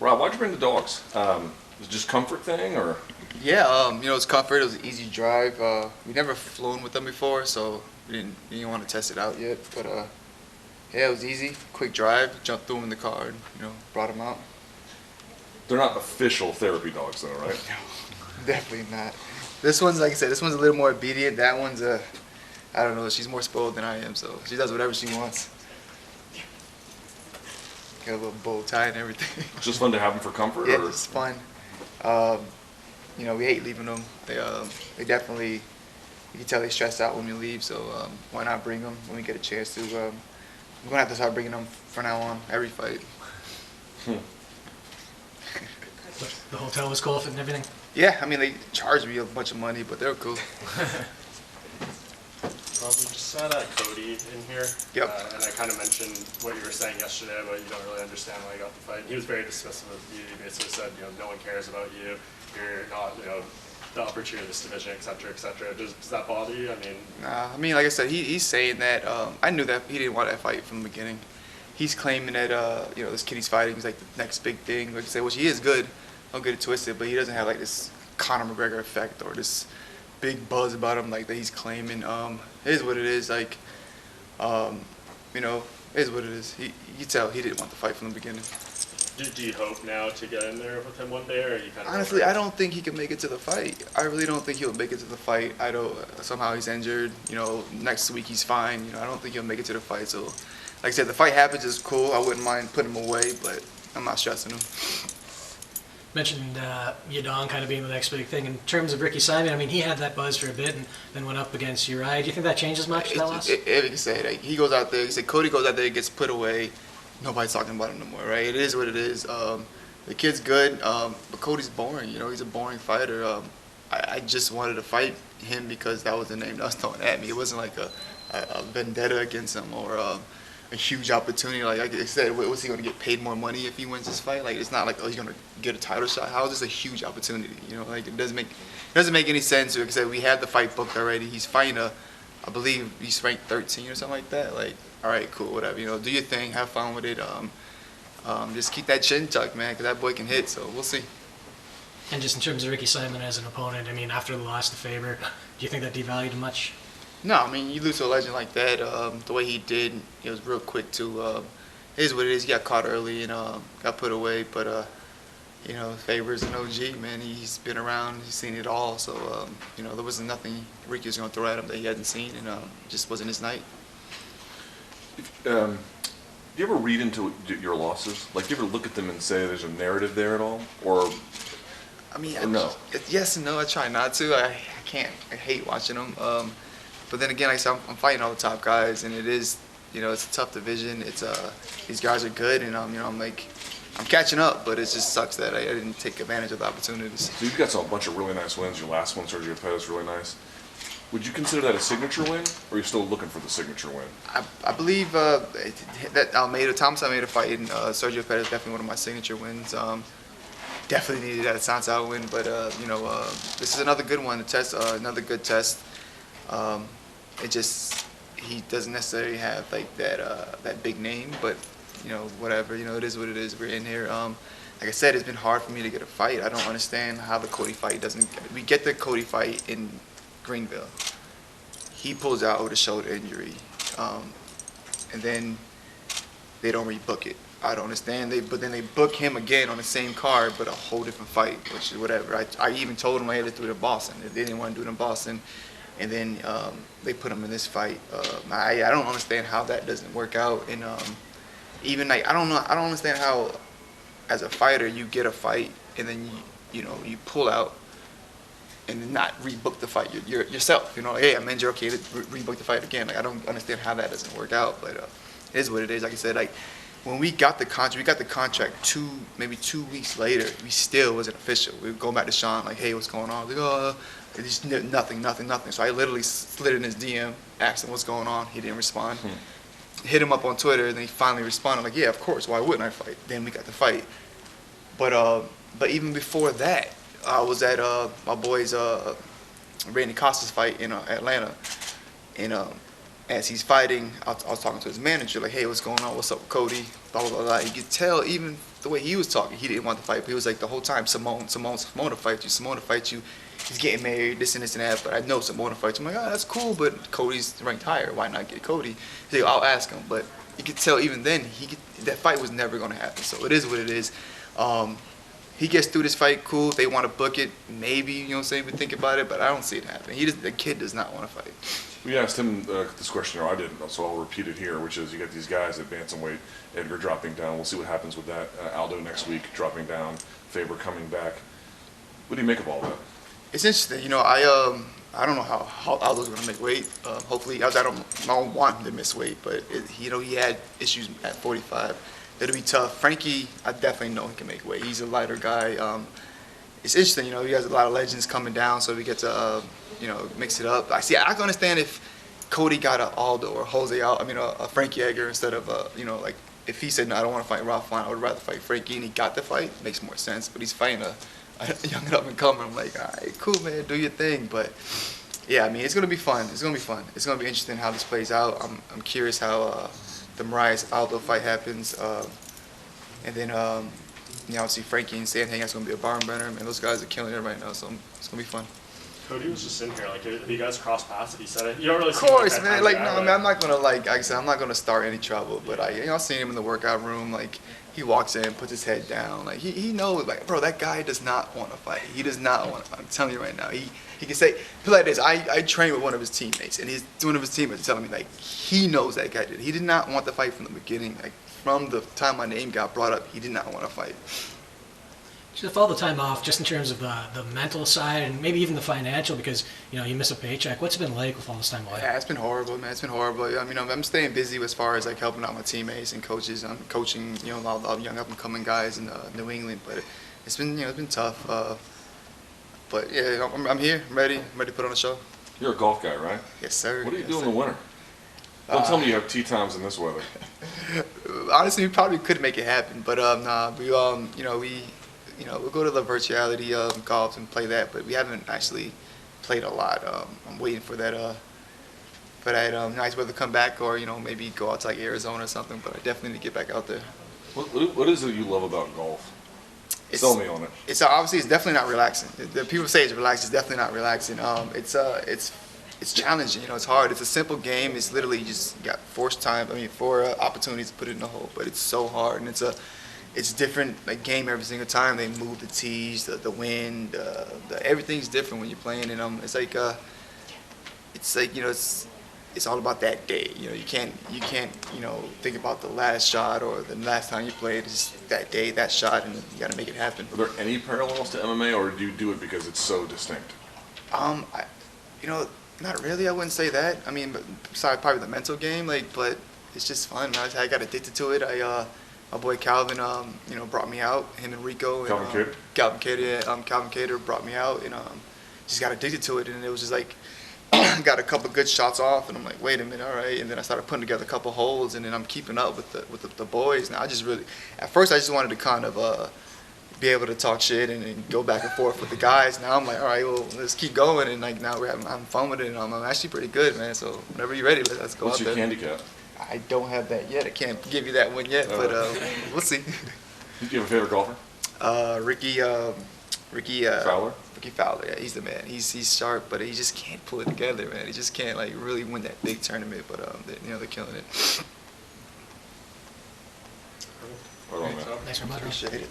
Rob, why'd you bring the dogs? Was it just comfort thing, or? Yeah, it's comfort. It was an easy drive. We never flown with them before, so we didn't want to test it out yet. But yeah, it was easy, quick drive. Jumped through them in the car and brought them out. They're not official therapy dogs, though, right? No, definitely not. This one's, like I said, this one's a little more obedient. That one's I don't know. She's more spoiled than I am, so she does whatever she wants. Got a little bow tie and everything. It's just fun to have them for comfort, Yeah, or? it's fun. We hate leaving them. They definitely, you can tell they stress out when we leave. So why not bring them when we get a chance to? We're gonna have to start bringing them from now on every fight. The hotel was cool and everything? Yeah, I mean, they charged me a bunch of money, but they were cool. We just saw Cody in here. Yep. And I kind of mentioned what you were saying yesterday, but you don't really understand why you got the fight. He was very dismissive of you. He basically said, no one cares about you. You're not, the upper tier of this division, et cetera, et cetera. Does that bother you? I mean, Nah, I mean, like I said, he's saying that. I knew that he didn't want that fight from the beginning. He's claiming that, this kid he's fighting is like the next big thing. Like I said, which he is good. Don't get it twisted, but he doesn't have like this Conor McGregor effect or this big buzz about him like that he's claiming. It is what it is. Like, it is what it is. You tell he didn't want the fight from the beginning. do you hope now to get in there with him one day, or are you kind of? Honestly, I don't think he can make it to the fight. I really don't think he'll make it to the fight. I don't. Somehow he's injured. Next week he's fine. I don't think he'll make it to the fight. So, like I said, the fight happens is cool. I wouldn't mind putting him away, but I'm not stressing him. Mentioned Yadong kind of being the next big thing. In terms of Ricky Simon, I mean, he had that buzz for a bit and then went up against Uriah. Do you think that changes much, that loss? Like I said, he goes out there. He said Cody goes out there, gets put away. Nobody's talking about him no more, right? It is what it is. The kid's good, but Cody's boring. He's a boring fighter. I just wanted to fight him because that was the name that was thrown at me. It wasn't like a vendetta against him or a huge opportunity. Like I said, was he going to get paid more money if he wins this fight? Like, it's not like, he's going to get a title shot. How is this a huge opportunity? Like, it doesn't make any sense. Like I said, we had the fight booked already. He's fighting I believe he's ranked 13 or something like that. Like, all right, cool, whatever. Do your thing, have fun with it. Just keep that chin tucked, man, because that boy can hit. So we'll see. And just in terms of Ricky Simon as an opponent, I mean, after the loss to Faber, do you think that devalued him much? No, I mean, you lose to a legend like that, the way he did, it was real quick too. It is what it is. He got caught early and got put away, but Faber's an OG, man. He's been around, he's seen it all. So there wasn't nothing Ricky was going to throw at him that he hadn't seen, and just wasn't his night. Do you ever read into your losses? Like, do you ever look at them and say there's a narrative there at all, or? I mean, no. Yes and no. I try not to. I can't. I hate watching them. But then again, like I said, I'm fighting all the top guys, and it is, it's a tough division. It's these guys are good, and I'm catching up, but it just sucks that I didn't take advantage of the opportunities. So you've got a bunch of really nice wins. Your last one, Sergio Pettis, really nice. Would you consider that a signature win, or are you still looking for the signature win? I believe that Thomas Almeida fight in Sergio Pettis is definitely one of my signature wins. Definitely needed that Santos out win, but this is another good one to test. Another good test. He doesn't necessarily have like that big name, but whatever. It is what it is. We're in here. Like I said, it's been hard for me to get a fight. I don't understand how the Cody fight doesn't. We get the Cody fight in Greenville. He pulls out with a shoulder injury, and then they don't rebook it. I don't understand. But then they book him again on the same card, but a whole different fight, which is whatever. I even told him I had to do it in Boston. They didn't want to do it in Boston, and then they put him in this fight. I don't understand how that doesn't work out, and even like I don't understand how, as a fighter, you get a fight and then you pull out and then not rebook the fight yourself. Hey, I'm injured. Okay, let's rebook the fight again. Like, I don't understand how that doesn't work out, but it is what it is. Like I said, like when we got the contract, maybe 2 weeks later. We still wasn't official. We were going back to Sean like, hey, what's going on? Like, just nothing. So I literally slid in his DM, asked him what's going on. He didn't respond. Hit him up on Twitter, and then he finally responded like, yeah, of course. Why wouldn't I fight? Then we got the fight. But even before that, I was at my boy's Randy Costa's fight in Atlanta, and as he's fighting, I was talking to his manager like, hey, what's going on? What's up with Cody? Blah blah blah. You could tell even the way he was talking, he didn't want to fight. But he was like the whole time, Simone to fight you, Simone to fight you. He's getting married, this and this and that. But I know Simone to fight you. I'm like, oh, that's cool. But Cody's ranked higher. Why not get Cody? He's like, I'll ask him. But you could tell even then, that fight was never going to happen. So it is what it is. He gets through this fight, cool. If they want to book it, maybe, you know what I'm saying, we think about it, but I don't see it happening. The kid does not want to fight. We asked him this question, or I didn't, so I'll repeat it here, which is you got these guys at bantamweight, Edgar dropping down. We'll see what happens with that. Aldo next week dropping down, Faber coming back. What do you make of all that? It's interesting. You know, I don't know how Aldo's going to make weight. Hopefully, I don't want him to miss weight, but, he had issues at 45. It'll be tough. Frankie, I definitely know he can make weight. He's a lighter guy. It's interesting, you know, he has a lot of legends coming down, so we get to, mix it up. I can understand if Cody got a Aldo or a Frankie Edgar instead of, like if he said, no, I don't want to fight Ralph Fine, I would rather fight Frankie, and he got the fight, it makes more sense. But he's fighting a young up and coming. I'm like, all right, cool, man, do your thing. But yeah, I mean, it's gonna be fun. It's gonna be fun. It's gonna be interesting how this plays out. I'm curious how the Marias Aldo fight happens, and then obviously Frankie and Sandhang, that's gonna be a barn burner. Man, those guys are killing it right now, so it's gonna be fun. Cody was just in here, like, have you guys crossed paths? Have you said it? You don't really. Of course, man. Like, no, I mean, I'm not gonna like I said, I'm not gonna start any trouble. But I've seen him in the workout room. Like, he walks in, puts his head down. Like, he knows, like, bro, that guy does not want to fight. He does not want to fight. I'm telling you right now. He can say, put it like this. I trained with one of his teammates, and one of his teammates telling me, like, he knows that guy did. He did not want to fight from the beginning. Like, from the time my name got brought up, he did not want to fight. Just all the time off, just in terms of the mental side and maybe even the financial, because you miss a paycheck. What's it been like with all this time away? Yeah, it's been horrible, man. It's been horrible. I mean, I'm staying busy as far as like helping out my teammates and coaches. I'm coaching, a lot of young up and coming guys in New England, but it's been, it's been tough. But yeah, I'm here. I'm ready to put on a show. You're a golf guy, right? Yes, sir. What do you Yes, do in sir. the winter? Don't tell me you have tee times in this weather. Honestly, we probably could make it happen, but nah, we'll go to the virtuality golf and play that, but we haven't actually played a lot. I'm waiting for that nice weather to come back, or maybe go out to like Arizona or something. But I definitely need to get back out there. What is it you love about golf? Sell me on it. It's obviously it's definitely not relaxing. The people say it's relaxing. It's definitely not relaxing. It's challenging. It's hard. It's a simple game. It's literally you just got four opportunities to put it in the hole, but it's so hard, and it's different like game every single time. They move the tees, the wind, everything's different when you're playing, and it's like it's all about that day. You can't think about the last shot or the last time you played. It's just that day, that shot, and you got to make it happen. Are there any parallels to MMA, or do you do it because it's so distinct? Not really. I wouldn't say that. I mean, besides probably the mental game, but it's just fun. I got addicted to it. My boy Calvin, brought me out. Him and Rico. Calvin Cater? Calvin Cater, yeah. Calvin Cater brought me out, and just got addicted to it. And it was just like, got a couple good shots off, and I'm like, wait a minute, all right. And then I started putting together a couple holes, and then I'm keeping up with the boys. Now at first I just wanted to kind of be able to talk shit and go back and forth with the guys. Now I'm like, all right, well, let's keep going. And like now I'm having fun with it, and I'm actually pretty good, man. So whenever you're ready, let's go What's out your there. handicap? I don't have that yet. I can't give you that one yet, but we'll see. Do you have a favorite golfer? Ricky Fowler? Ricky Fowler, yeah, he's the man. He's sharp, but he just can't pull it together, man. He just can't like really win that big tournament. But they're killing it. Right on, man. Thanks very much. Appreciate it.